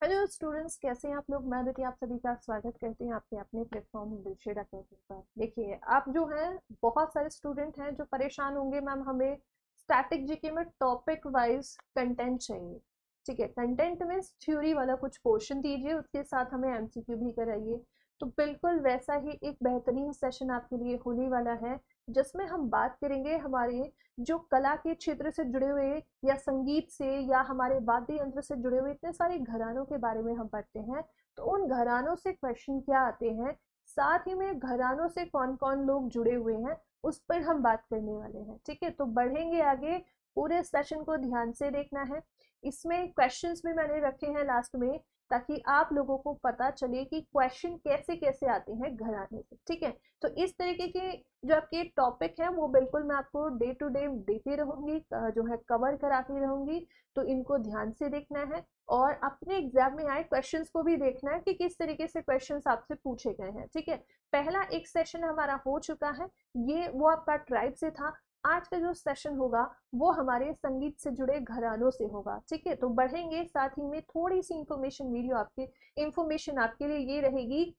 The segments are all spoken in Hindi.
हेलो स्टूडेंट्स, कैसे हैं आप लोग। मैं अदिति आप सभी का स्वागत करती हूँ आपके अपने प्लेटफॉर्म दिलशेड अकेडमी पर। देखिए, आप जो हैं बहुत सारे स्टूडेंट हैं जो परेशान होंगे, मैम हमें स्टैटिक जीके में टॉपिक वाइज कंटेंट चाहिए। ठीक है, कंटेंट में थ्योरी वाला कुछ पोर्शन दीजिए, उसके साथ हमें एमसीक्यू भी कराइए। तो बिल्कुल वैसा ही एक बेहतरीन सेशन आपके लिए होने वाला है, जिसमें हम बात करेंगे हमारे जो कला के क्षेत्र से जुड़े हुए या संगीत से या हमारे वाद्य यंत्र से जुड़े हुए इतने सारे घरानों के बारे में हम पढ़ते हैं। तो उन घरानों से क्वेश्चन क्या आते हैं, साथ ही में घरानों से कौन कौन लोग जुड़े हुए हैं, उस पर हम बात करने वाले हैं। ठीक है, तो बढ़ेंगे आगे। पूरे सेशन को ध्यान से देखना है। इसमें क्वेश्चंस भी मैंने रखे हैं लास्ट में, ताकि आप लोगों को पता चले कि क्वेश्चन कैसे कैसे आते हैं घराने से। ठीक है, तो इस तरीके के जो आपके टॉपिक हैं वो बिल्कुल मैं आपको डे टू डे देती रहूंगी, जो है कवर कराती रहूंगी। तो इनको ध्यान से देखना है और अपने एग्जाम में आए क्वेश्चंस को भी देखना है कि किस तरीके से क्वेश्चंस आपसे पूछे गए हैं। ठीक है, पहला एक सेशन हमारा हो चुका है, ये वो आपका ट्राइब से था। आज का जो सेशन होगा वो हमारे संगीत से जुड़े घरानों से होगा। ठीक है, तो बढ़ेंगे। साथ ही में थोड़ी सी इंफॉर्मेशन आपके लिए ये रहेगी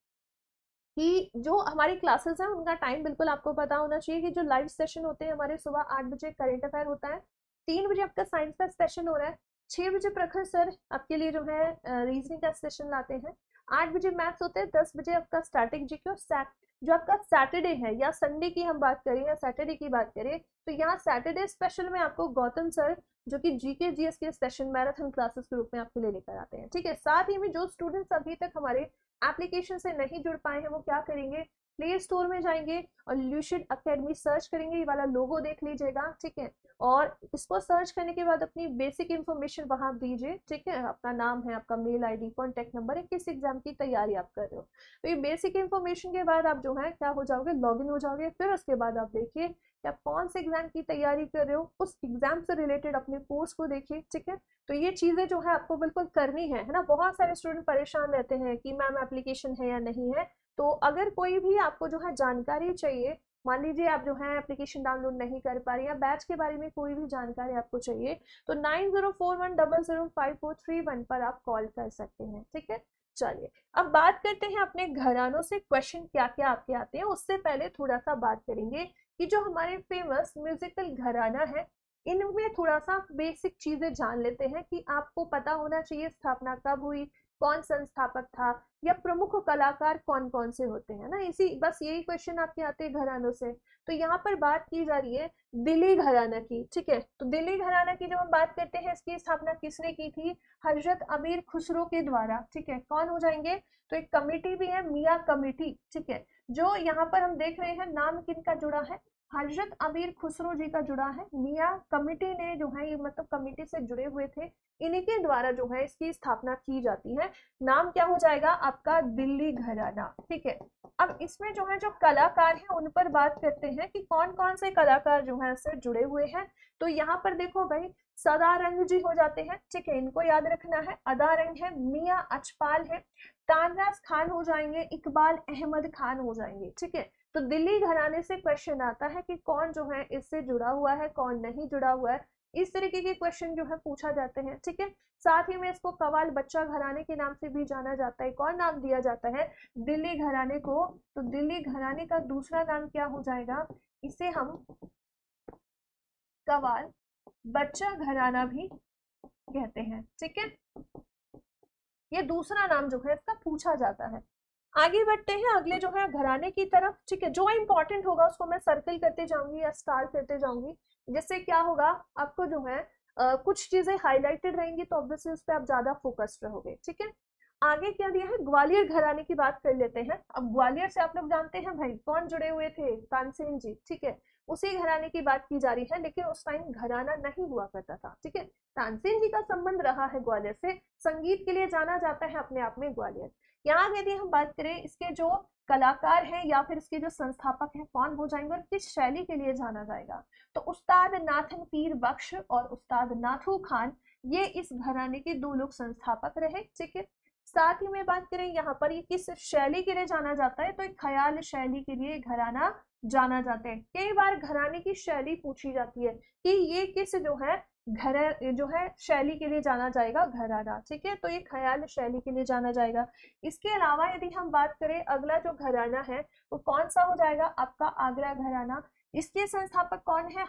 कि जो हमारी क्लासेस हैं उनका टाइम बिल्कुल आपको पता होना चाहिए कि जो लाइव सेशन होते हैं हमारे सुबह 8 बजे करेंट अफेयर होता है, 3 बजे आपका साइंस का सेशन हो रहा है, 6 बजे प्रखर सर आपके लिए जो है रीजनिंग का सेशन लाते हैं, 8 बजे मैथ्स होते हैं, 10 बजे आपका स्टैटिक जीके और जो आपका सैटरडे है या संडे की हम बात करें या सैटरडे की बात करें, तो यहाँ सैटरडे स्पेशल में आपको गौतम सर जो कि जीके जीएस के सेशन मैराथन क्लासेस के रूप में आपको ले लेकर आते हैं। ठीक है, साथ ही में जो स्टूडेंट्स अभी तक हमारे एप्लीकेशन से नहीं जुड़ पाए हैं वो क्या करेंगे, प्ले स्टोर में जाएंगे और ल्यूशिड अकेडमी सर्च करेंगे, ये वाला लोगो देख लीजिएगा। ठीक है, और इसको सर्च करने के बाद अपनी बेसिक इन्फॉर्मेशन वहां दीजिए। ठीक है, अपना नाम है, आपका मेल आईडी, कॉन्टेक्ट नंबर है, किस एग्जाम की तैयारी आप कर रहे हो। तो ये बेसिक इन्फॉर्मेशन के बाद आप जो है क्या हो जाओगे, लॉगिन हो जाओगे। फिर उसके बाद आप देखिए कि आप कौन से एग्जाम की तैयारी कर रहे हो, उस एग्जाम से रिलेटेड अपने कोर्स को देखिए। ठीक है, तो ये चीजें जो है आपको बिल्कुल करनी है ना। बहुत सारे स्टूडेंट परेशान रहते हैं कि मैम एप्लीकेशन है या नहीं है। तो अगर कोई भी आपको जो है जानकारी चाहिए, मान लीजिए आप जो है एप्लीकेशन डाउनलोड नहीं कर पा रही या बैच के बारे में कोई भी जानकारी आपको चाहिए, तो 9041005431 पर आप कॉल कर सकते हैं। ठीक है, चलिए अब बात करते हैं अपने घरानों से क्वेश्चन क्या क्या आपके आते हैं। उससे पहले थोड़ा सा बात करेंगे कि जो हमारे फेमस म्यूजिकल घराना है, इनमें थोड़ा सा बेसिक चीजें जान लेते हैं कि आपको पता होना चाहिए स्थापना कब हुई, कौन संस्थापक था, या प्रमुख कलाकार कौन कौन से होते हैं ना। इसी बस यही क्वेश्चन आपके आते हैं घरानों से। तो यहाँ पर बात की जा रही है दिल्ली घराना की। ठीक है, तो दिल्ली घराना की जब हम बात करते हैं, इसकी स्थापना किसने की थी, हजरत अमीर खुसरो के द्वारा। ठीक है, कौन हो जाएंगे, तो एक कमेटी भी है, मियाँ कमेटी। ठीक है, जो यहाँ पर हम देख रहे हैं नाम किनका जुड़ा है, हजरत अमीर खुसरो जी का जुड़ा है। मियाँ कमेटी ने जो है ये मतलब कमेटी से जुड़े हुए थे, इन्हीं के द्वारा जो है इसकी स्थापना की जाती है। नाम क्या हो जाएगा आपका, दिल्ली घराना। ठीक है, अब इसमें जो है जो कलाकार हैं उन पर बात करते हैं कि कौन कौन से कलाकार जो है इससे जुड़े हुए हैं। तो यहाँ पर देखो भाई, सदारंग जी हो जाते हैं। ठीक है, इनको याद रखना है। अदारंग है, मियाँ अचपाल है, तानराज खान हो जाएंगे, इकबाल अहमद खान हो जाएंगे। ठीक है, तो दिल्ली घराने से क्वेश्चन आता है कि कौन जो है इससे जुड़ा हुआ है, कौन नहीं जुड़ा हुआ है। इस तरीके के क्वेश्चन जो है पूछा जाते हैं। ठीक है, साथ ही में इसको कवाल बच्चा घराने के नाम से भी जाना जाता है। कौन नाम दिया जाता है दिल्ली घराने को, तो दिल्ली घराने का दूसरा नाम क्या हो जाएगा, इसे हम कवाल बच्चा घराना भी कहते हैं। ठीक है, ये दूसरा नाम जो है इसका पूछा जाता है। आगे बढ़ते हैं अगले जो है घराने की तरफ। ठीक है, जो इंपॉर्टेंट होगा उसको मैं सर्कल करते जाऊंगी या स्टार करते जाऊंगी, जिससे क्या होगा आपको जो है कुछ चीजें हाईलाइटेड रहेंगी, तो ऑब्वियसली उस पर आप ज्यादा फोकस्ड रहोगे। ठीक है, आगे क्या दिया है, ग्वालियर घराने की बात कर लेते हैं। अब ग्वालियर से आप लोग जानते हैं भाई कौन जुड़े हुए थे, तानसेन जी। ठीक है, उसी घराने की बात की जा रही है, लेकिन उस टाइम घराना नहीं हुआ करता था। ठीक है, तानसेन जी का संबंध रहा है ग्वालियर से, संगीत के लिए जाना जाता है अपने आप में ग्वालियर। यहाँ यदि हम बात करें इसके जो कलाकार हैं या फिर इसके जो संस्थापक हैं कौन हो जाएंगे और किस शैली के लिए जाना जाएगा, तो उस्ताद नाथन पीर बख्श और उस्ताद नाथू खान, ये इस घराने के दो लोग संस्थापक रहे। ठीक है, साथ ही में बात करें यहाँ पर ये किस शैली के लिए जाना जाता है, तो एक ख्याल शैली के लिए घराना जाना जाता है। कई बार घराने की शैली पूछी जाती है कि ये किस जो है जो है शैली के लिए जाना जाएगा घराना, ठीक है। तो ये ख्याल शैली के लिए जाना जाएगा। इसके अलावा यदि हम बात करें अगला जो घराना है वो कौन सा हो जाएगा, आपका आगरा घराना। इसके संस्थापक कौन है,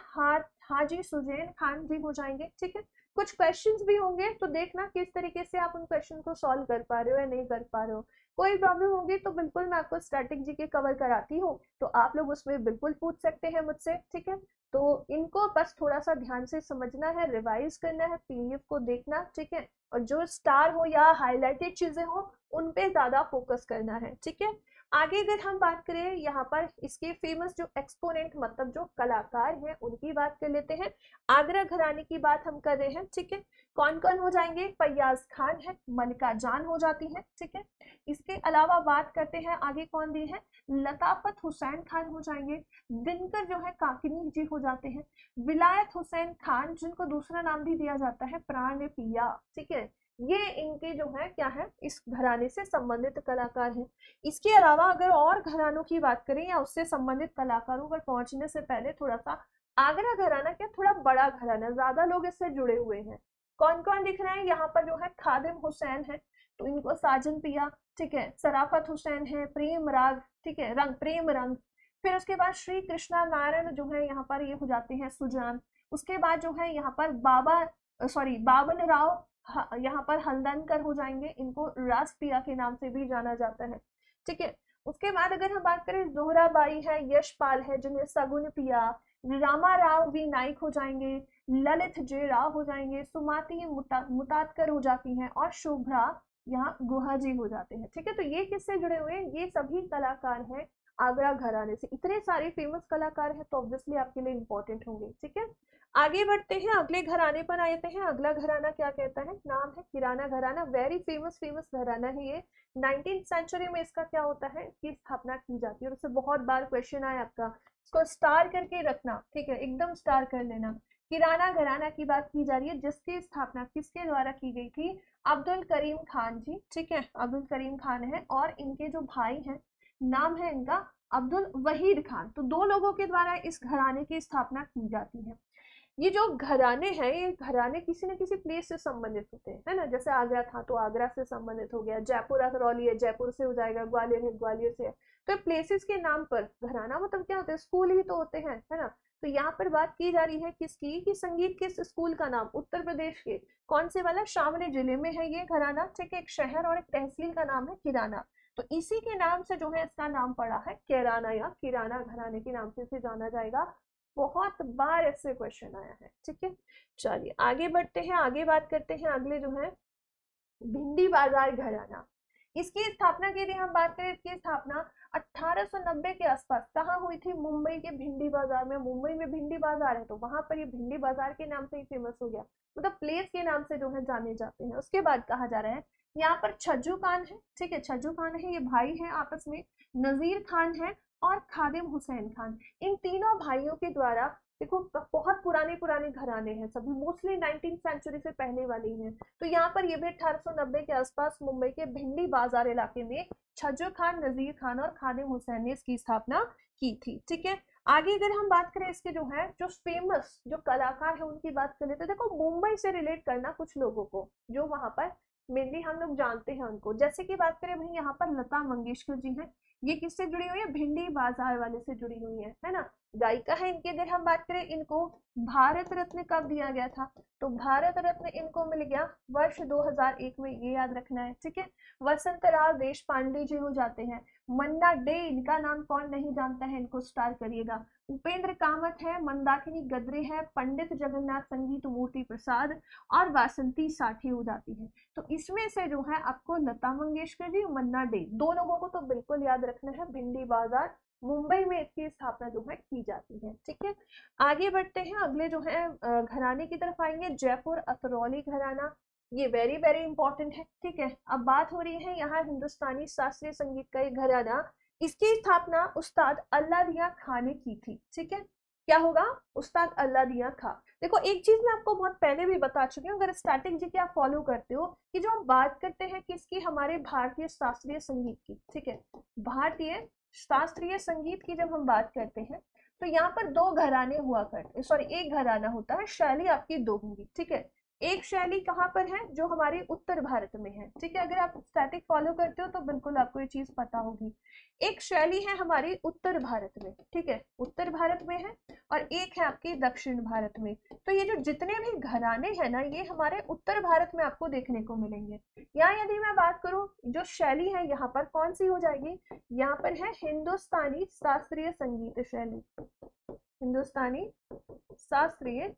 हाजी सुजैन खान जी हो जाएंगे, ठीक है। कुछ क्वेश्चंस भी होंगे तो देखना किस तरीके से आप उन क्वेश्चन को सॉल्व कर पा रहे हो या नहीं कर पा रहे हो। कोई प्रॉब्लम होगी तो बिल्कुल मैं आपको स्टैटिक जीके कवर कराती हूँ, तो आप लोग उसमें बिल्कुल पूछ सकते हैं मुझसे, ठीक है। तो इनको बस थोड़ा सा ध्यान से समझना है, रिवाइज करना है, पीडीएफ को देखना, ठीक है। और जो स्टार हो या हाईलाइटेड चीजें हो उन पे ज्यादा फोकस करना है, ठीक है। आगे अगर हम बात करें यहाँ पर इसके फेमस जो एक्सपोनेंट मतलब जो कलाकार हैं उनकी बात कर लेते हैं। आगरा घराने की बात हम कर रहे हैं, ठीक है। कौन कौन हो जाएंगे, फैयाज खान है, मलिका जान हो जाती है, ठीक है। इसके अलावा बात करते हैं आगे कौन दी है, लताफत हुसैन खान हो जाएंगे, दिनकर जो है काकिनी जी हो जाते हैं, विलायत हुसैन खान जिनको दूसरा नाम भी दिया जाता है प्राण पिया, ठीक है। ये इनके जो है क्या है, इस घराने से संबंधित कलाकार हैं। इसके अलावा अगर और घरानों की बात करें या उससे संबंधित कलाकारों पर पहुंचने से पहले थोड़ा सा आगरा घराना क्या थोड़ा बड़ा घराना, ज्यादा लोग इससे जुड़े हुए हैं। कौन कौन दिख रहे हैं यहाँ पर, जो है खादिम हुसैन है तो इनको साजन पिया, ठीक है। सराफत हुसैन है, प्रेम राग, ठीक है, रंग प्रेम रंग। फिर उसके बाद श्री कृष्णा नारायण जो है यहाँ पर ये हो जाते हैं सुजान। उसके बाद जो है यहाँ पर बाबन राव यहाँ पर हल्दनकर हो जाएंगे, इनको रास पिया के नाम से भी जाना जाता है, ठीक है। उसके बाद अगर हम बात करें जोहराबाई है, यशपाल है जिन्हें सगुन पिया, रामा राव वी नाइक हो जाएंगे, ललित जे राव हो जाएंगे, सुमाती मुतातकर हो जाती हैं और शुभ्रा यहाँ गुहा जी हो जाते हैं, ठीक है। तो ये किससे जुड़े हुए हैं, ये सभी कलाकार हैं आगरा घराने से। इतने सारे फेमस कलाकार हैं तो ऑब्वियसली आपके लिए इंपॉर्टेंट होंगे, ठीक है। आगे बढ़ते हैं, अगले घराने पर आते हैं। अगला घराना क्या कहता है, नाम है किराना घराना। वेरी फेमस घराना है ये। 19th सेंचुरी में इसका क्या होता है कि स्थापना की जाती है, और इससे बहुत बार क्वेश्चन आया आपका, इसको स्टार करके रखना, ठीक है, एकदम स्टार कर लेना। किराना घराना की बात की जा रही है जिसकी स्थापना किसके द्वारा की गई थी, अब्दुल करीम खान जी, ठीक है, अब्दुल करीम खान है और इनके जो भाई हैं नाम है इनका अब्दुल वहीद खान। तो दो लोगों के द्वारा इस घराने की स्थापना की जाती है। ये जो घराने हैं ये घराने किसी न किसी प्लेस से संबंधित होते हैं, है ना। जैसे आगरा था तो आगरा से संबंधित हो गया, जयपुर अतरौली है जयपुर से हो जाएगा, ग्वालियर है ग्वालियर से है। तो प्लेसेस के नाम पर घराना मतलब क्या होता है, स्कूल ही तो होते हैं, है ना। तो यहाँ पर बात की जा रही है किसकी, कि संगीत किस स्कूल का नाम, उत्तर प्रदेश के कौन से वाला, शामली जिले में है ये घराना, ठीक है। एक शहर और एक तहसील का नाम है किराना, तो इसी के नाम से जो है इसका नाम पड़ा है कैराना या किराना घराने के नाम से इसे जाना जाएगा। बहुत बार ऐसे क्वेश्चन आया है, ठीक है। चलिए आगे बढ़ते हैं, आगे बात करते हैं अगले जो है भिंडी बाजार घराना। इसकी स्थापना की यदि हम बात करें, इसकी स्थापना 1890 के आसपास कहाँ हुई थी, मुंबई के भिंडी बाजार में। मुंबई में भिंडी बाजार है तो वहां पर ये भिंडी बाजार के नाम से ही फेमस हो गया, मतलब प्लेस के नाम से जो है जाने जाते हैं। उसके बाद कहा जा रहा है यहाँ पर छज्जू खान है, ठीक है, छज्जू खान है, ये भाई हैं आपस में, नजीर खान है और खादिम हुसैन खान। इन तीनों भाइयों के द्वारा, देखो बहुत पुराने घराने हैं सभी, मोस्टली 19th सेंचुरी से पहले वाले ही हैं। तो यहाँ पर ये भी 1890 के आसपास मुंबई के भिंडी बाजार इलाके में छज्जू खान, नजीर खान और खादिम हुसैन ने इसकी स्थापना की थी, ठीक है। आगे अगर हम बात करें इसके जो है जो फेमस जो कलाकार है उनकी बात करें तो देखो मुंबई से रिलेट करना कुछ लोगों को जो वहां पर मेनली हम लोग जानते हैं उनको। जैसे कि बात करें भाई यहाँ पर लता मंगेशकर जी हैं, ये किससे जुड़ी हुई है, भिंडी बाजार वाले से जुड़ी हुई है ना। गायिका है इनकी अगर हम बात करें, इनको भारत रत्न कब दिया गया था, तो भारत रत्न इनको मिल गया वर्ष 2001 में, ये याद रखना है, ठीक है। वसंतराव देश पांडे जी हो जाते हैं, मन्ना डे, इनका नाम कौन नहीं जानता है, इनको स्टार करिएगा। उपेंद्र कामत है, मंदाकिनी गद्रे है, पंडित जगन्नाथ संगीत मूर्ति प्रसाद और वासंती साठी हो जाती है। तो इसमें से जो है आपको लता मंगेशकर जी, मन्ना डे, दो लोगों को तो बिल्कुल याद रखना है। भिंडी बाजार मुंबई में इसकी स्थापना जो है की जाती है, ठीक है। आगे बढ़ते हैं, अगले जो है घराने की तरफ आएंगे, जयपुर अतरौली घराना। ये वेरी वेरी इंपॉर्टेंट है, ठीक है। अब बात हो रही है यहाँ हिंदुस्तानी शास्त्रीय संगीत का एक घराना, इसकी स्थापना उस्ताद अल्लादिया खां ने की थी, ठीक है। क्या होगा, उस्ताद अल्लादिया खां। देखो एक चीज मैं आपको बहुत पहले भी बता चुकी हूँ, अगर स्टैटिक जी आप फॉलो करते हो कि जो हम बात करते हैं किसकी, हमारे भारतीय शास्त्रीय संगीत की, ठीक है, भारतीय शास्त्रीय संगीत की जब हम बात करते हैं तो यहाँ पर दो घराने हुआ करते, सॉरी एक घराना होता है, शैली आपकी दो होंगी, ठीक है। एक शैली कहाँ पर है, जो हमारे उत्तर भारत में है, ठीक है। अगर आप स्टैटिक फॉलो करते हो तो बिल्कुल आपको ये चीज पता होगी। एक शैली है हमारी उत्तर भारत में, ठीक है, उत्तर भारत में है, और एक है आपकी दक्षिण भारत में। तो ये जो जितने भी घराने हैं ना, ये हमारे उत्तर भारत में आपको देखने को मिलेंगे। यहाँ यदि मैं बात करूं, जो शैली है यहाँ पर कौन सी हो जाएगी, यहाँ पर है हिंदुस्तानी शास्त्रीय संगीत शैली, हिंदुस्तानी शास्त्रीय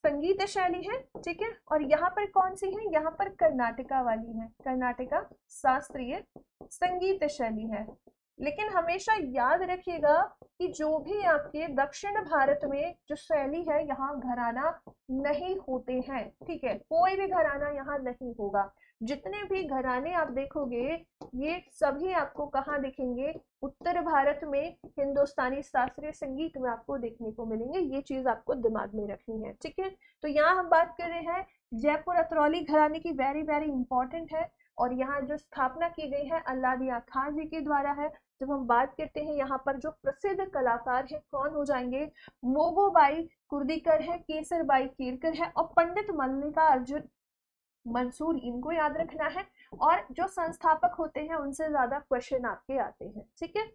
संगीत शैली है, ठीक है। और यहाँ पर कौन सी है, यहाँ पर कर्नाटका वाली है, कर्नाटका शास्त्रीय संगीत शैली है। लेकिन हमेशा याद रखिएगा कि जो भी आपके दक्षिण भारत में जो शैली है, यहाँ घराना नहीं होते हैं, ठीक है, कोई भी घराना यहाँ नहीं होगा। जितने भी घराने आप देखोगे ये सभी आपको कहाँ दिखेंगे, उत्तर भारत में हिंदुस्तानी शास्त्रीय संगीत में आपको देखने को मिलेंगे। ये चीज आपको दिमाग में रखनी है, ठीक है। तो यहाँ हम बात कर रहे हैं जयपुर अतरौली घराने की, वेरी वेरी इंपॉर्टेंट है। और यहाँ जो स्थापना की गई है अल्लादिया खान जी के द्वारा है। जब हम बात करते हैं यहाँ पर जो प्रसिद्ध कलाकार है कौन हो जाएंगे, मोगोबाई कुर्दीकर है, केसरबाई कीरकर है, और पंडित मल्लिका अर्जुन मंसूर, इनको याद रखना है। और जो संस्थापक होते हैं उनसे ज्यादा क्वेश्चन आपके आते हैं, ठीक है।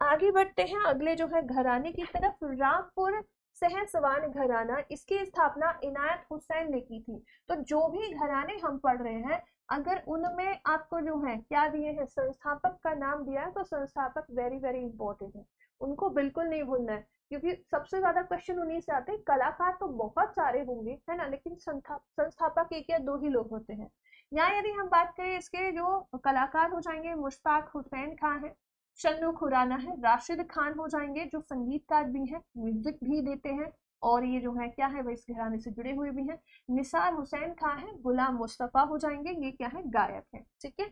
आगे बढ़ते हैं अगले जो है घराने की तरफ, रामपुर सहसवान घराना, इसकी स्थापना इनायत हुसैन ने की थी। तो जो भी घराने हम पढ़ रहे हैं, अगर उनमें आपको जो है क्या दिए हैं, संस्थापक का नाम दिया है, तो संस्थापक वेरी वेरी इंपॉर्टेंट है, उनको बिल्कुल नहीं भूलना है, क्योंकि सबसे ज्यादा क्वेश्चन उन्हीं से आते हैं। कलाकार तो बहुत सारे होंगे, है ना, लेकिन संस्थापक एक या दो ही लोग होते हैं। यहाँ यदि हम बात करें, इसके जो कलाकार हो जाएंगे, मुश्ताक हुसैन खान है, शन्नू खुराना है, राशिद खान हो जाएंगे जो संगीतकार भी हैं, म्यूजिक भी देते हैं, और ये जो है क्या है, वह इस घराने से जुड़े हुए भी हैं। निसार हुसैन खान है, गुलाम मुस्तफा हो जाएंगे, ये क्या है, गायक है, ठीक है।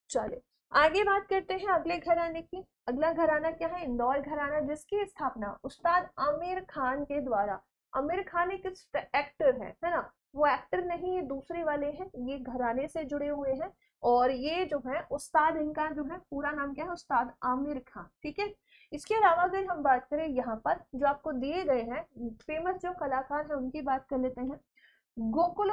चलिए आगे बात करते हैं अगले घराने की। अगला घराना क्या है, इंदौर घराना, जिसकी स्थापना उस्ताद आमिर खान के द्वारा, आमिर खान एक एक्टर है ना, वो एक्टर नहीं, ये दूसरे वाले हैं, ये घराने से जुड़े हुए हैं। और ये जो है उस्ताद, इनका जो है पूरा नाम क्या है, उस्ताद आमिर खान, ठीक है। इसके अलावा अगर हम बात करें, यहाँ पर जो आपको दिए गए हैं फेमस जो कलाकार है उनकी बात कर लेते हैं। गोकुल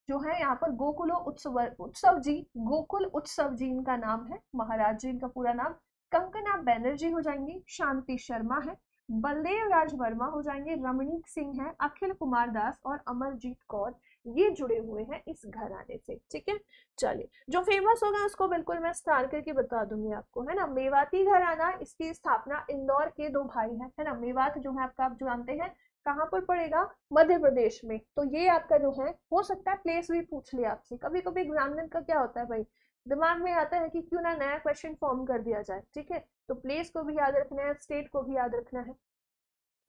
जो है, यहाँ पर गोकुल उत्सव जी, गोकुल उत्सव जी इनका नाम है, महाराज जी इनका पूरा नाम। कंकना बैनर्जी हो जाएंगी, शांति शर्मा है, बलदेव राज वर्मा हो जाएंगे, रमणीक सिंह है, अखिल कुमार दास और अमरजीत कौर, ये जुड़े हुए हैं इस घराने से, ठीक है। चलिए जो फेमस होगा उसको बिल्कुल मैं स्टार करके बता दूंगी आपको, है ना। मेवाती घराना, इसकी स्थापना इंदौर के दो भाई हैं, है ना। मेवात जो है आपका, आप जानते हैं कहाँ पर पड़ेगा, मध्य प्रदेश में। तो ये आपका जो है, हो सकता है प्लेस भी पूछ लिया आपसे, कभी कभी एग्जामिनर का क्या होता है भाई, दिमाग में आता है कि क्यों ना नया क्वेश्चन फॉर्म कर दिया जाए, ठीक है। तो प्लेस को भी याद रखना है, स्टेट को भी याद रखना है।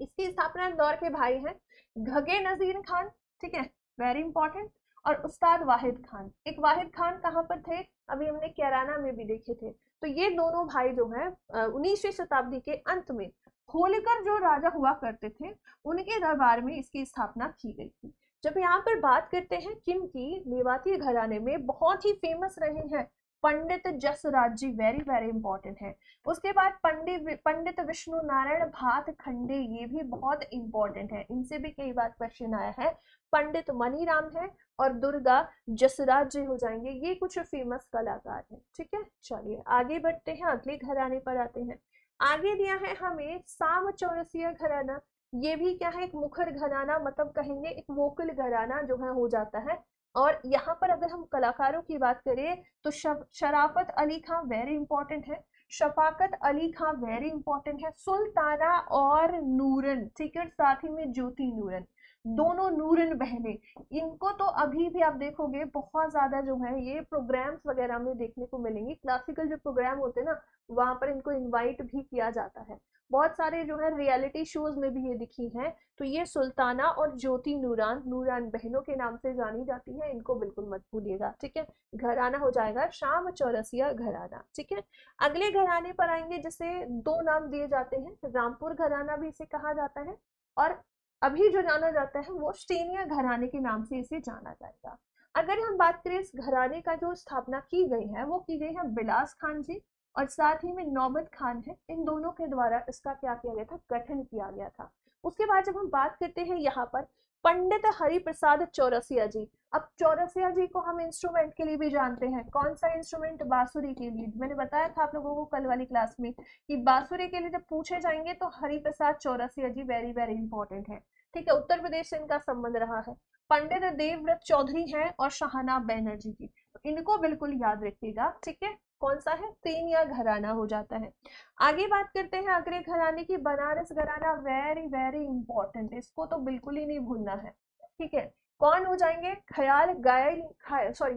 इसकी स्थापना इंदौर के भाई हैं, घगे नजीर खान, ठीक है, वेरी इंपॉर्टेंट, और उस्ताद वाहिद खान। एक वाहिद खान कहाँ पर थे, अभी हमने कैराना में भी देखे थे। तो ये दोनों भाई जो हैं 19वीं शताब्दी के अंत में होलिकर जो राजा हुआ करते थे, उनके दरबार में इसकी स्थापना की गई थी। जब यहाँ पर बात करते हैं किन की, मेवाती घराने में बहुत ही फेमस रहे हैं पंडित जसराज जी, वेरी वेरी इंपॉर्टेंट है। उसके बाद पंडित विष्णु नारायण भात खंडे, ये भी बहुत इंपॉर्टेंट है, इनसे भी कई बार क्वेश्चन आया है। पंडित मनीराम है, और दुर्गा जसराज जी हो जाएंगे, ये कुछ फेमस कलाकार हैं, ठीक है। चलिए आगे बढ़ते हैं, अगले घराने पर आते हैं। आगे दिया है हमें साम चौरसिया घराना, ये भी क्या है, एक मुखर घराना, मतलब कहेंगे एक वोकल घराना जो है हो जाता है। और यहाँ पर अगर हम कलाकारों की बात करें तो शराफत अली खां वेरी इंपॉर्टेंट है, शफाकत अली खां वेरी इंपॉर्टेंट है, सुल्ताना और नूरन, ठीक है, साथ ही में ज्योति नूरन, दोनों नूरन बहनें, इनको तो अभी भी आप देखोगे बहुत ज्यादा जो है ये प्रोग्राम्स वगैरह में देखने को मिलेंगे। क्लासिकल जो प्रोग्राम होते हैं ना, वहां पर इनको इनवाइट भी किया जाता है, बहुत सारे जो है रियलिटी शोज में भी ये दिखी हैं। तो ये सुल्ताना और ज्योति नूरान, नूरान बहनों के नाम से जानी जाती है, इनको बिल्कुल मत भूलिएगा, ठीक है। घराना हो जाएगा शाम चौरसिया घराना, ठीक है। अगले घराने पर आएंगे, जिसे दो नाम दिए जाते हैं, रामपुर घराना भी इसे कहा जाता है, और अभी जो जाना जाता है वो स्टेनिया घराने के नाम से इसे जाना जाएगा। अगर हम बात करें इस घराने का जो स्थापना की गई है, वो की गई है बिलास खान जी और साथ ही में नौबत खान है, इन दोनों के द्वारा इसका क्या किया गया था, गठन किया गया था। उसके बाद जब हम बात करते हैं यहाँ पर पंडित हरिप्रसाद चौरसिया जी। अब चौरसिया जी को हम इंस्ट्रूमेंट के लिए भी जानते हैं, कौन सा इंस्ट्रूमेंट, बांसुरी के लिए। मैंने बताया था आप लोगों को कल वाली क्लास में कि बांसुरी के लिए जब पूछे जाएंगे तो हरिप्रसाद चौरसिया जी वेरी वेरी इंपॉर्टेंट है। ठीक है, उत्तर प्रदेश से इनका संबंध रहा है। पंडित देवव्रत चौधरी हैं और शाहना बैनर्जी जी, तो इनको बिल्कुल याद रखिएगा। ठीक है, कौन सा है, तीनिया घराना हो जाता है। आगे बात करते हैं अगले घराने की, बनारस घराना, वेरी वेरी इंपॉर्टेंट, इसको तो बिल्कुल ही नहीं भूलना है। ठीक है, कौन हो जाएंगे, ख्याल गायल,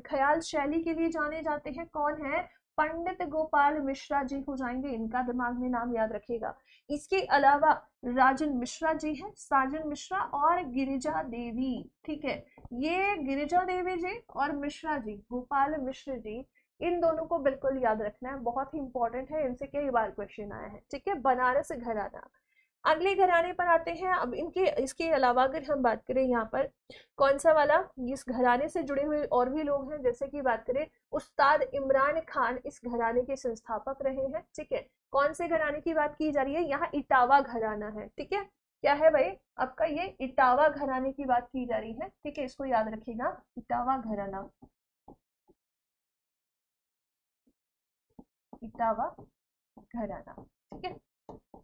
ख्याल शैली के लिए जाने जाते हैं, कौन है, पंडित गोपाल मिश्रा जी हो जाएंगे, इनका दिमाग में नाम याद रखिएगा। इसके अलावा राजन मिश्रा जी हैं, साजन मिश्रा और गिरिजा देवी। ठीक है, ये गिरिजा देवी जी और मिश्रा जी, गोपाल मिश्र जी, इन दोनों को बिल्कुल याद रखना है, बहुत ही इंपॉर्टेंट है, इनसे कई बार क्वेश्चन आया है। ठीक है, बनारस घराना। अगले घराने पर आते हैं। अब इनके इसके अलावा अगर हम बात करें यहाँ पर कौन सा वाला, इस घराने से जुड़े हुए और भी लोग हैं, जैसे कि बात करें उस्ताद इमरान खान इस घराने के संस्थापक रहे हैं। ठीक है, कौन से घराने की बात की जा रही है, यहाँ इटावा घराना है। ठीक है, क्या है भाई आपका, ये इटावा घराने की बात की जा रही है। ठीक है, इसको याद रखिएगा, इटावा घराना, इटावा घराना। ठीक है,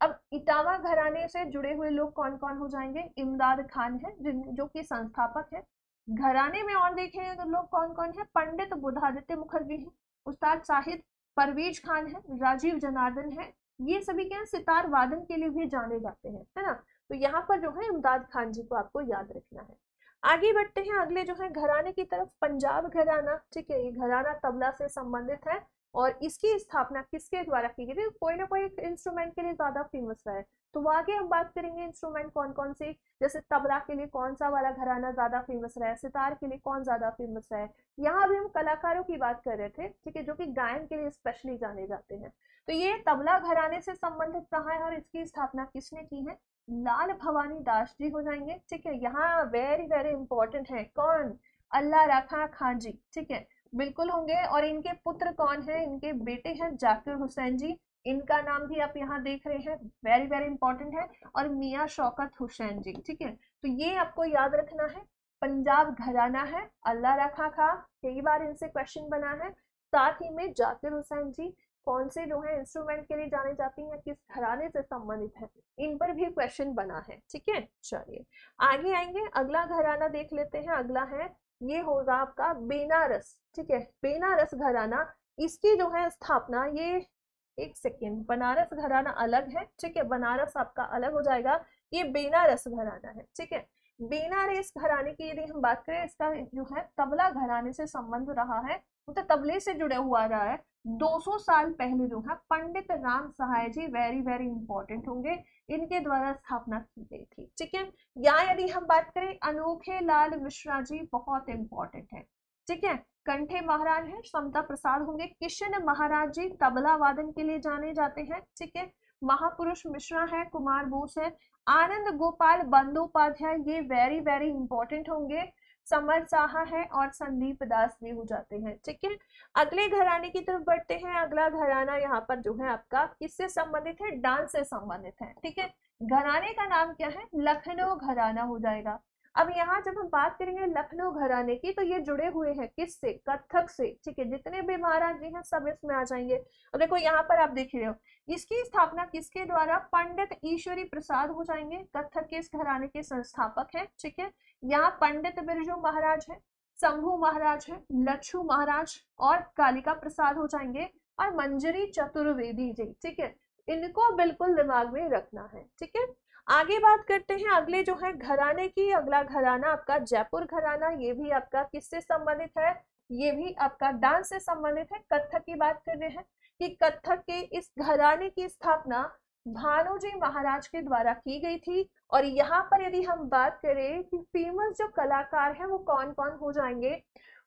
अब इटावा घराने से जुड़े हुए लोग कौन कौन हो जाएंगे, इमदाद खान है जो कि संस्थापक है। घराने में और देखेंगे तो लोग कौन कौन है, पंडित बुधादित्य मुखर्जी है, उस्ताद साहिद परवेज खान है, राजीव जनार्दन है, ये सभी क्या सितार वादन के लिए भी जाने जाते हैं, है ना। तो यहाँ पर जो है इमदाद खान जी को आपको याद रखना है। आगे बढ़ते हैं अगले जो है घराने की तरफ, पंजाब घराना। ठीक है, ये घराना तबला से संबंधित है और इसकी स्थापना किसके द्वारा की गई थी, कोई ना कोई इंस्ट्रूमेंट के लिए ज्यादा फेमस रहा है। तो वो आगे हम बात करेंगे इंस्ट्रूमेंट कौन कौन से, जैसे तबला के लिए कौन सा वाला घराना ज्यादा फेमस रहा है, सितार के लिए कौन ज्यादा फेमस रहा है। यहाँ भी हम कलाकारों की बात कर रहे थे, ठीक है, जो कि गायन के लिए स्पेशली जाने जाते हैं। तो ये तबला घराने से संबंधित रहा है और इसकी स्थापना किसने की है, लाल भवानी दास जी हो जाएंगे। ठीक है, यहाँ वेरी वेरी इंपॉर्टेंट है, कौन, अल्लाह रखा खान जी। ठीक है, बिल्कुल होंगे। और इनके पुत्र कौन है, इनके बेटे हैं जाकिर हुसैन जी, इनका नाम भी आप यहाँ देख रहे हैं, वेरी वेरी इंपॉर्टेंट है, और मियाँ शौकत हुसैन जी। ठीक है, तो ये आपको याद रखना है। पंजाब घराना है, अल्लाह रखा खा, कई बार इनसे क्वेश्चन बना है। साथ ही में जाकिर हुसैन जी कौन से जो है इंस्ट्रूमेंट के लिए जाने जाती हैं, किस घराने से संबंधित है, इन पर भी क्वेश्चन बना है। ठीक है, चलिए आगे आएंगे, अगला घराना देख लेते हैं। अगला है, ये होगा आपका बेनारस। ठीक है, बेनारस घराना, इसकी जो है स्थापना, ये एक सेकेंड, बनारस घराना अलग है। ठीक है, बनारस आपका अलग हो जाएगा, ये बेनारस घराना है। ठीक है, बेनारस घराने की यदि हम बात करें, इसका जो है तबला घराने से संबंध रहा है, तो तबले से जुड़ा हुआ रहा है। 200 साल पहले जो है पंडित राम सहाय जी वेरी वेरी इंपॉर्टेंट होंगे, इनके द्वारा स्थापना की गई थी। ठीक है, या यदि हम बात करें अनोखे लाल मिश्रा जी, बहुत इंपॉर्टेंट है। ठीक है, कंठे महाराज है, समता प्रसाद होंगे। किशन महाराज जी तबला वादन के लिए जाने जाते हैं। ठीक है, महापुरुष मिश्रा है, कुमार बोस है, आनंद गोपाल बंदोपाध्याय, ये वेरी वेरी इंपॉर्टेंट होंगे, समर साहा है, और संदीप दास जी हो जाते हैं। ठीक है, अगले घराने की तरफ बढ़ते हैं। अगला घराना यहाँ पर जो है आपका किससे संबंधित है, डांस से संबंधित है। ठीक है, घराने का नाम क्या है, लखनऊ घराना हो जाएगा। अब यहाँ जब हम बात करेंगे लखनऊ घराने की, तो ये जुड़े हुए हैं किससे, कथक से। ठीक है, जितने भी महाराज जी हैं सब इसमें आ जाएंगे। अब देखो यहाँ पर आप देख रहे हो, इसकी स्थापना किसके द्वारा, पंडित ईश्वरी प्रसाद हो जाएंगे, कथक के इस घराने के संस्थापक हैं। ठीक है, यहाँ पंडित बिरजू महाराज है, शंभू महाराज है, लच्छू महाराज और कालिका प्रसाद हो जाएंगे, और मंजरी चतुर्वेदी जी। ठीक है, इनको बिल्कुल दिमाग में रखना है। ठीक है, आगे बात करते हैं अगले जो है घराने की। अगला घराना आपका जयपुर घराना, ये भी आपका किससे संबंधित है, ये भी आपका डांस से संबंधित है। कथक की बात कर रहे हैं कि कथक के इस घराने की स्थापना भानुजी महाराज के द्वारा की गई थी। और यहाँ पर यदि हम बात करें कि फेमस जो कलाकार हैं वो कौन कौन हो जाएंगे,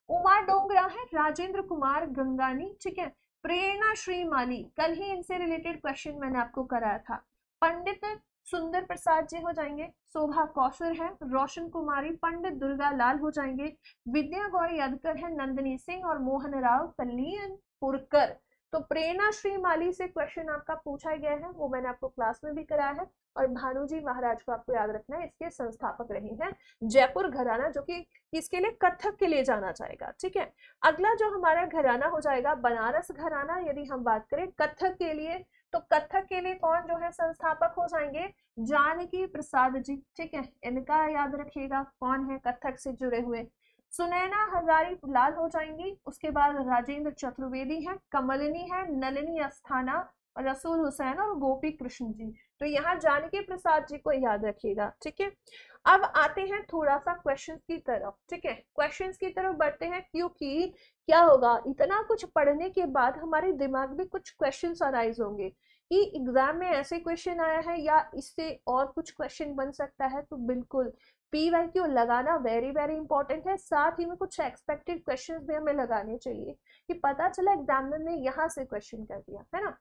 उमा डोंगरा है, राजेंद्र कुमार गंगानी। ठीक है, प्रेरणा श्री माली, कल ही इनसे रिलेटेड क्वेश्चन मैंने आपको कराया था। पंडित सुंदर प्रसाद जी हो जाएंगे, शोभा कौशल है, रोशन कुमारी, पंडित दुर्गा लाल हो जाएंगे, विद्या गौरी अदकर है, नंदिनी सिंह और मोहन राव कल्याणपुरकर। तो प्रेरणा श्री माली से क्वेश्चन आपका पूछा गया है, वो मैंने आपको क्लास में भी कराया है। और भानुजी महाराज को आपको याद रखना है, इसके संस्थापक रहे हैं। जयपुर घराना जो कि किसके लिए, कथक के लिए जाना जाएगा, ठीक है। अगला जो हमारा घराना हो जाएगा बनारस घराना। यदि हम बात करें कथक के लिए, तो कथक के लिए कौन जो है संस्थापक हो जाएंगे, जानकी प्रसाद जी, ठीक है। इनका याद रखिएगा कौन है कथक से जुड़े हुए। सुनैना हजारी लाल हो जाएंगी। उसके बाद राजेंद्र चतुर्वेदी है, कमलिनी है, नलिनी अस्थाना, रसूल हुसैन और गोपी कृष्ण जी। तो यहाँ जानकी प्रसाद जी को याद रखिएगा, ठीक है। अब आते हैं थोड़ा सा क्वेश्चंस की तरफ, ठीक है। क्वेश्चंस की तरफ बढ़ते हैं, क्योंकि क्या होगा, इतना कुछ पढ़ने के बाद हमारे दिमाग में कुछ क्वेश्चंस अराइज होंगे कि एग्जाम में ऐसे क्वेश्चन आया है या इससे और कुछ क्वेश्चन बन सकता है। तो बिल्कुल PYQ लगाना वेरी वेरी इंपॉर्टेंट है। साथ ही में कुछ एक्सपेक्टेड क्वेश्चंस भी हमें लगाने चाहिए कि पता चला एग्जामिनर ने यहाँ से क्वेश्चन कर दिया है ना।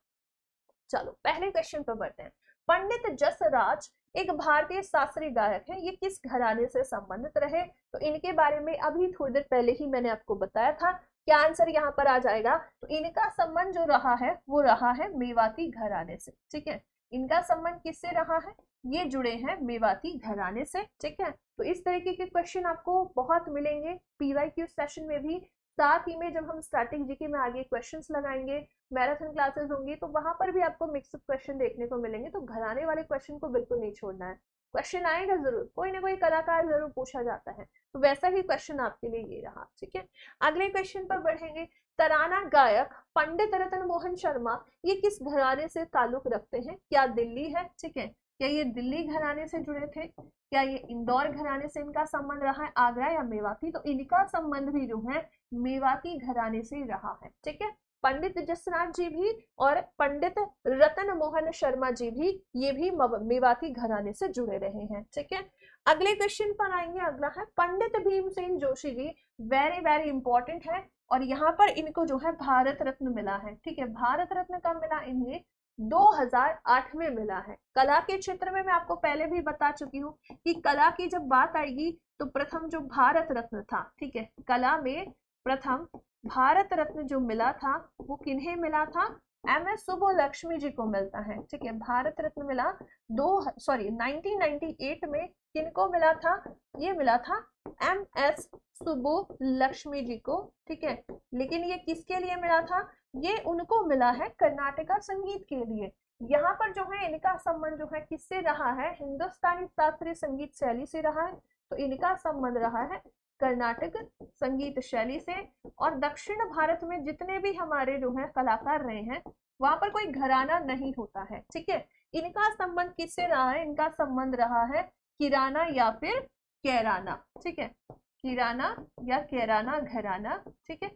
चलो पहले क्वेश्चन पर बढ़ते हैं। पंडित जसराज एक भारतीय शास्त्रीय गायक है, ये किस घराने से संबंधित रहे। तो इनके बारे में अभी थोड़ी देर पहले ही मैंने आपको बताया था। क्या आंसर यहाँ पर आ जाएगा, तो इनका संबंध जो रहा है वो रहा है मेवाती घराने से, ठीक है। इनका संबंध किससे रहा है, ये जुड़े हैं मेवाती घराने से, ठीक है। तो इस तरीके के क्वेश्चन आपको बहुत मिलेंगे PYQ सेशन में भी। साथ ही में जब हम स्टैटिक जीके में आगे क्वेश्चंस लगाएंगे, मैराथन क्लासेस होंगी, तो वहां पर भी आपको मिक्सअप क्वेश्चन देखने को मिलेंगे। तो घराने वाले क्वेश्चन को बिल्कुल नहीं छोड़ना है, क्वेश्चन आएगा जरूर, कोई ना कोई कलाकार जरूर पूछा जाता है। तो वैसा ही क्वेश्चन आपके लिए ये रहा, ठीक है। अगले क्वेश्चन पर बढ़ेंगे। तराना गायक पंडित रतन मोहन शर्मा ये किस घराने से ताल्लुक रखते हैं। क्या दिल्ली है, ठीक है, क्या ये दिल्ली घराने से जुड़े थे, क्या ये इंदौर घराने से इनका संबंध रहा है, आगरा या मेवाती। तो इनका संबंध भी जो है मेवाती घराने से रहा है, ठीक है। पंडित जसराज जी भी और पंडित रतन मोहन शर्मा जी भी, ये भी मेवाती घराने से जुड़े रहे हैं, ठीक है। अगले क्वेश्चन पर आएंगे। अगला है Pandit Bhimsen Joshi ji, very very important है। और यहाँ पर इनको जो है भारत रत्न मिला है, ठीक है। भारत रत्न कब मिला इन्हें, 2008 में मिला है। कला के क्षेत्र में मैं आपको पहले भी बता चुकी हूँ कि कला की जब बात आएगी तो प्रथम जो भारत रत्न था, ठीक है, कला में प्रथम भारत रत्न जो मिला था वो किन्हें मिला था, MS सुब्बुलक्ष्मी जी को मिलता है, ठीक है। भारत रत्न मिला 1998 में किनको मिला था, ये मिला था MS सुब्बुलक्ष्मी जी को, ठीक है। लेकिन ये किसके लिए मिला था, ये उनको मिला है कर्नाटका संगीत के लिए। यहाँ पर जो है इनका संबंध जो है किससे रहा है, हिंदुस्तानी शास्त्रीय संगीत शैली से रहा है। तो इनका संबंध रहा है कर्नाटक संगीत शैली से। और दक्षिण भारत में जितने भी हमारे जो है कलाकार रहे हैं वहां पर कोई घराना नहीं होता है, ठीक है। इनका संबंध किससे रहा है, इनका संबंध रहा है किराना या फिर कैराना, ठीक है, किराना या कैराना घराना, ठीक है,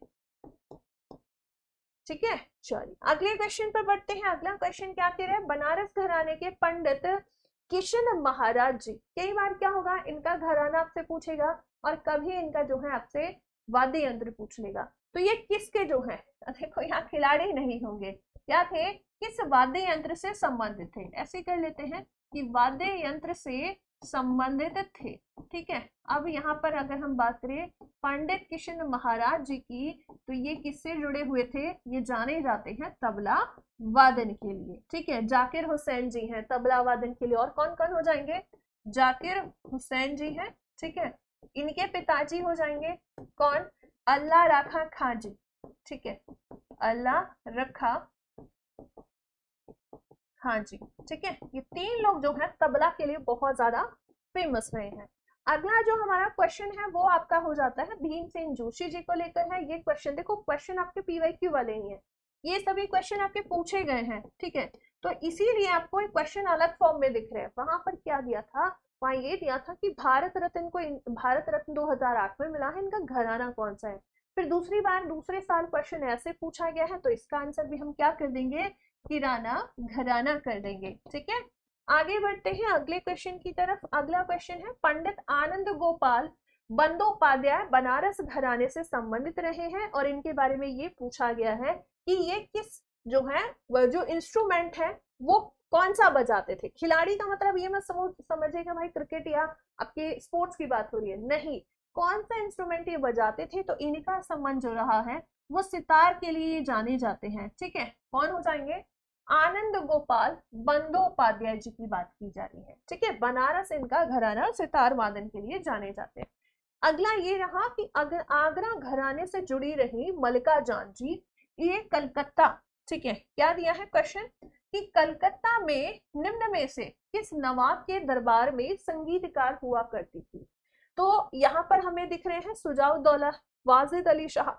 ठीक है। चलिए अगले क्वेश्चन पर बढ़ते हैं। अगला क्वेश्चन क्या कह रहा है, बनारस घराने के पंडित किशन महाराज जी। कई बार क्या होगा, इनका घराना आपसे पूछेगा और कभी इनका जो है आपसे वाद्य यंत्र पूछ लेगा। तो ये किसके जो है, देखो यहाँ खिलाड़ी नहीं होंगे, क्या थे, किस वाद्य यंत्र से संबंधित थे। ऐसे कर लेते हैं कि वाद्य यंत्र से संबंधित थे, ठीक है। अब यहाँ पर अगर हम बात करें पंडित किशन महाराज जी की, तो ये किससे जुड़े हुए थे, ये जाने जाते हैं तबला वादन के लिए, ठीक है। जाकिर हुसैन जी हैं तबला वादन के लिए। और कौन कौन हो जाएंगे, जाकिर हुसैन जी हैं, ठीक है। इनके पिताजी हो जाएंगे कौन, अल्लाह रखा खां जी, ठीक है, अल्लाह रखा हाँ जी, ठीक है। ये तीन लोग जो है तबला के लिए बहुत ज्यादा फेमस रहे हैं। अगला जो हमारा क्वेश्चन है वो आपका हो जाता है भीमसेन जोशी जी को लेकर है। ये क्वेश्चन देखो, क्वेश्चन आपके PYQ वाले ही है, ये सभी क्वेश्चन आपके पूछे गए हैं, ठीक है। तो इसीलिए आपको एक क्वेश्चन अलग फॉर्म में दिख रहे हैं। वहां पर क्या दिया था, वहां ये दिया था कि भारत रत्न 2008 में मिला है, इनका घराना कौन सा है। फिर दूसरी बार दूसरे साल क्वेश्चन ऐसे पूछा गया है, तो इसका आंसर भी हम क्या कर देंगे, किराना घराना कर देंगे, ठीक है। आगे बढ़ते हैं अगले क्वेश्चन की तरफ। अगला क्वेश्चन है पंडित आनंद गोपाल बंदोपाध्याय बनारस घराने से संबंधित रहे हैं। और इनके बारे में ये पूछा गया है कि ये किस जो है वह जो इंस्ट्रूमेंट है वो कौन सा बजाते थे। खिलाड़ी का मतलब ये मत समझिएगा भाई क्रिकेट या आपके स्पोर्ट्स की बात हो रही है, नहीं, कौन सा इंस्ट्रूमेंट ये बजाते थे। तो इनका संबंध जो रहा है वो सितार के लिए जाने जाते हैं। ठीक है, कौन हो जाएंगे? आनंद गोपाल बंदोपाध्याय जी की बात की जा रही है। ठीक है, बनारस इनका घराना सितार वादन के लिए जाने जाते हैं। अगला ये रहा कि अगर आगरा घराने से जुड़ी रही मल्लिका जान जी, ये कलकत्ता, ठीक है, क्या दिया है क्वेश्चन कि कलकत्ता में निम्न में से किस नवाब के दरबार में संगीतकार हुआ करती थी? तो यहाँ पर हमें दिख रहे हैं सुजाउद्दौला, वाजिद अली शाह,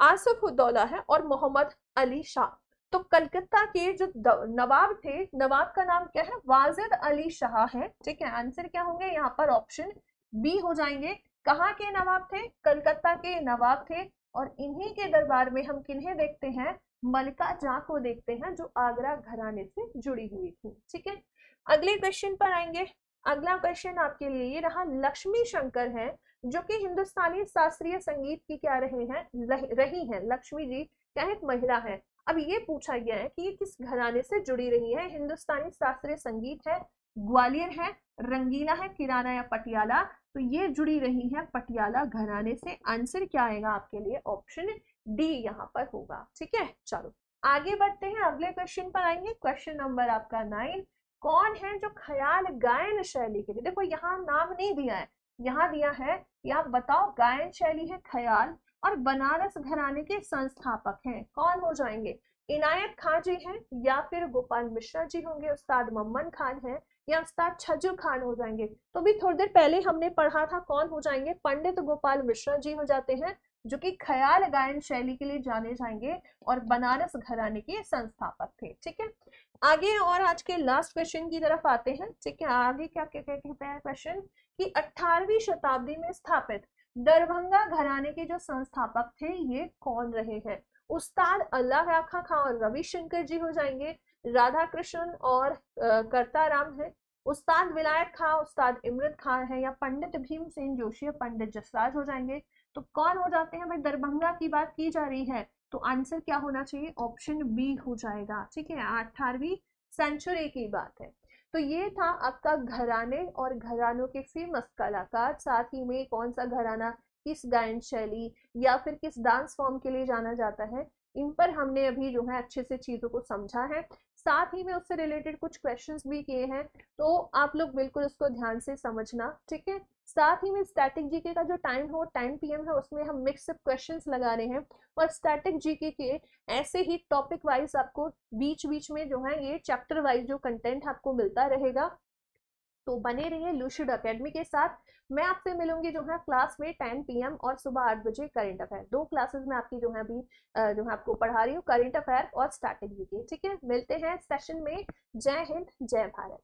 आसिफ उद्दौला है और मोहम्मद अली शाह। तो कलकत्ता के जो नवाब थे, नवाब का नाम क्या है? वाजिद अली शाह है। ठीक है, आंसर क्या होंगे यहाँ पर? ऑप्शन बी हो जाएंगे। कहाँ के नवाब थे? कलकत्ता के नवाब थे। और इन्हीं के दरबार में हम किन्हें देखते हैं? मल्लिका जां को देखते हैं, जो आगरा घराने से जुड़ी हुई थी। ठीक है, अगले क्वेश्चन पर आएंगे। अगला क्वेश्चन आपके लिए ये रहा, लक्ष्मी शंकर है जो कि हिंदुस्तानी शास्त्रीय संगीत की क्या रही हैं? लक्ष्मी जी क्या एक महिला है। अब ये पूछा गया है कि ये किस घराने से जुड़ी रही है? हिंदुस्तानी शास्त्रीय संगीत है, ग्वालियर है, रंगीला है, किराना या पटियाला। तो ये जुड़ी रही है पटियाला घराने से। आंसर क्या आएगा आपके लिए? ऑप्शन डी यहाँ पर होगा। ठीक है, चलो आगे बढ़ते हैं, अगले क्वेश्चन पर आएंगे। क्वेश्चन नंबर आपका 9, कौन है जो ख्याल गायन शैली के लिए, देखो यहाँ नाम नहीं दिया है, यहाँ दिया है कि आप बताओ गायन शैली है ख्याल और बनारस घराने के संस्थापक हैं। कौन हो जाएंगे? इनायत खां जी हैं, या फिर गोपाल मिश्रा जी होंगे, उस्ताद मम्मन खान है, या उस्ताद छज्जू खान हो जाएंगे। तो भी थोड़ी देर पहले हमने पढ़ा था, कौन हो जाएंगे? पंडित गोपाल मिश्रा जी हो जाते हैं, जो कि ख्याल गायन शैली के लिए जाने जाएंगे और बनारस घराने के संस्थापक थे। ठीक है, आगे और आज के लास्ट क्वेश्चन की तरफ आते हैं। ठीक है, आगे क्या क्या कहते हैं क्वेश्चन कि 18वीं शताब्दी में स्थापित दरभंगा घराने के जो संस्थापक थे ये कौन रहे हैं? उस्ताद अल्लाह राखा खां और रविशंकर जी हो जाएंगे, राधा कृष्ण और करताराम है, उस्ताद विलायत खां, उस्ताद इमरत खान है, या पंडित भीमसेन जोशी या पंडित जसराज हो जाएंगे। तो कौन हो जाते हैं भाई? दरभंगा की बात की जा रही है, तो आंसर क्या होना चाहिए? ऑप्शन बी हो जाएगा। ठीक है, 18वीं सेंचुरी की बात है। तो ये था आपका घराने और घरानों के फेमस कलाकार, साथ ही में कौन सा घराना किस गायन शैली या फिर किस डांस फॉर्म के लिए जाना जाता है, इन पर हमने अभी जो है अच्छे से चीजों को समझा है। साथ ही में उससे रिलेटेड कुछ क्वेश्चंस भी किए हैं, तो आप लोग बिल्कुल उसको ध्यान से समझना। ठीक है, साथ ही में स्टैटिक जीके का जो टाइम हो 10 PM है, उसमें हम मिक्सअप क्वेश्चंस लगा रहे हैं, और स्टैटिक जीके के ऐसे ही टॉपिक वाइज आपको बीच बीच में जो है ये चैप्टर वाइज जो कंटेंट आपको मिलता रहेगा। तो बने रहिए लूसिड एकेडमी के साथ। मैं आपसे मिलूंगी जो है क्लास में 10 PM और सुबह 8 बजे करंट अफेयर। दो क्लासेस में आपकी जो है अभी जो है आपको पढ़ा रही हूँ, करंट अफेयर और स्टैटिक जीके। ठीक है, मिलते हैं सेशन में। जय हिंद, जय भारत।